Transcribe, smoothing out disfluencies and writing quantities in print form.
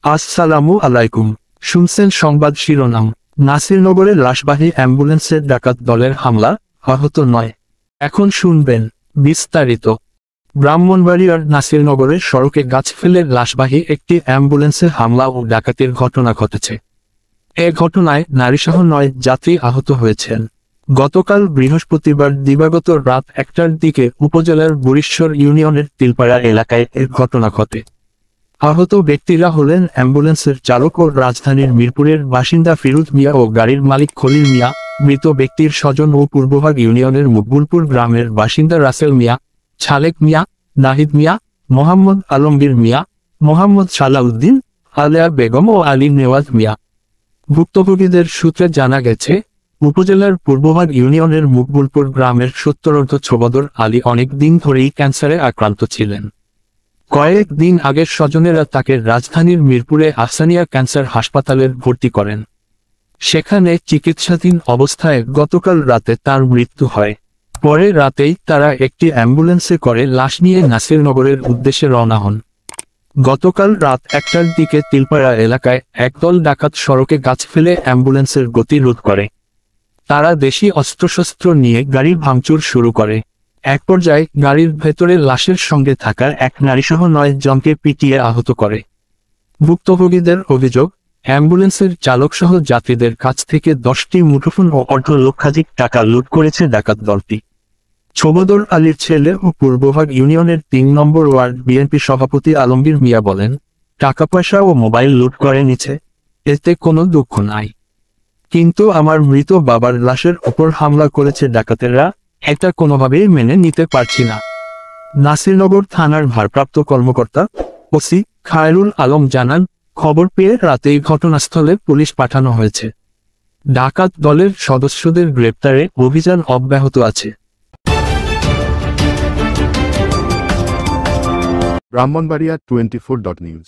আসসালামু আলাইকুম। শুনছেন সংবাদ শিরোনাম। নাসিরনগরে লাশবাহী অ্যাম্বুলেন্সের ডাকাত দলের হামলা, আহত 9। এখন শুনবেন বিস্তারিত। ব্রাহ্মণবাড়িয়ার নাসিরনগরের সড়কে গাছ ফেলে লাশবাহী একটি অ্যাম্বুলেন্সে হামলা ও ডাকাতির ঘটনা ঘটেছে। এ ঘটনায় নারীসহ 9 যাত্রী আহত হয়েছেন। গতকাল বৃহস্পতিবার দিবাগত রাত 1টার দিকে উপজেলার বুড়িশ্বর ইউনিয়নের তিলপাড়া এলাকায় এর ঘটনা ঘটে। আহত ব্যক্তিরা হলেন অ্যাম্বুলেন্সের চালক ও রাজধানীর মিরপুরের বাসিন্দা ফিরোজ মিয়া ও গাড়ির মালিক খলিল মিয়া, মৃত ব্যক্তির স্বজন ও পূর্বভাগ ইউনিয়নের মুকবুলপুর গ্রামের বাসিন্দা রাসেল মিয়া, ছালেক মিয়া, নাহিদ মিয়া, মোহাম্মদ আলমগীর মিয়া, মোহাম্মদ সালাউদ্দিন, আলেয়া বেগম ও আলী নেওয়াজ মিয়া। ভুক্তভোগীদের সূত্রে জানা গেছে, উপজেলার পূর্বভাগ ইউনিয়নের মুকবুলপুর গ্রামের 70 ছোবদর আলী অনেক দিন ধরেই ক্যান্সারে আক্রান্ত ছিলেন। কয়েক দিন আগের স্বজনেরা তাকে রাজধানীর মিরপুরে আহসানিয়া ক্যান্সার হাসপাতালে ভর্তি করেন। সেখানে চিকিৎসাধীন অবস্থায় গতকাল রাতে তার মৃত্যু হয়। পরে রাতেই তারা একটি অ্যাম্বুলেন্সে করে লাশ নিয়ে নাসিরনগরের উদ্দেশ্যে রওনা হন। গতকাল রাত 1টার দিকে তিলপাড়া এলাকায় একদল ডাকাত সড়কে গাছ ফেলে অ্যাম্বুলেন্সের গতি রোধ করে। তারা দেশি অস্ত্রশস্ত্র নিয়ে গাড়ি ভাঙচুর শুরু করে। এক পর্যায়ে গাড়ির ভেতরে লাশের সঙ্গে থাকা এক নারীসহ 9 জনকে পিটিয়ে আহত করে। ভুক্তভোগীদের অভিযোগ, অ্যাম্বুলেন্সের চালকসহ যাত্রীদের কাছ থেকে 10টি মুঠোফোন ও অর্ধলক্ষাধিক টাকা লুট করেছে ডাকাত দলটি। ছোবদর আলীর ছেলে ও পূর্বভাগ ইউনিয়নের 3 নম্বর ওয়ার্ড বিএনপি সভাপতি আলমগীর মিয়া বলেন, টাকা পয়সা ও মোবাইল লুট করে নিছে, এতে কোনো দুঃখ নাই। কিন্তু আমার মৃত বাবার লাশের ওপর হামলা করেছে ডাকাতেরা, এটা কোনোভাবেই মেনে নিতে পারছি না। নাসিরনগর থানার ভারপ্রাপ্ত কর্মকর্তা ওসি খায়রুল আলম জানান, খবর পেয়ে রাতেই ঘটনাস্থলে পুলিশ পাঠানো হয়েছে। ডাকাত দলের সদস্যদের গ্রেপ্তারে অভিযান অব্যাহত আছে। ব্রাহ্মণবাড়িয়া 24.নিউজ।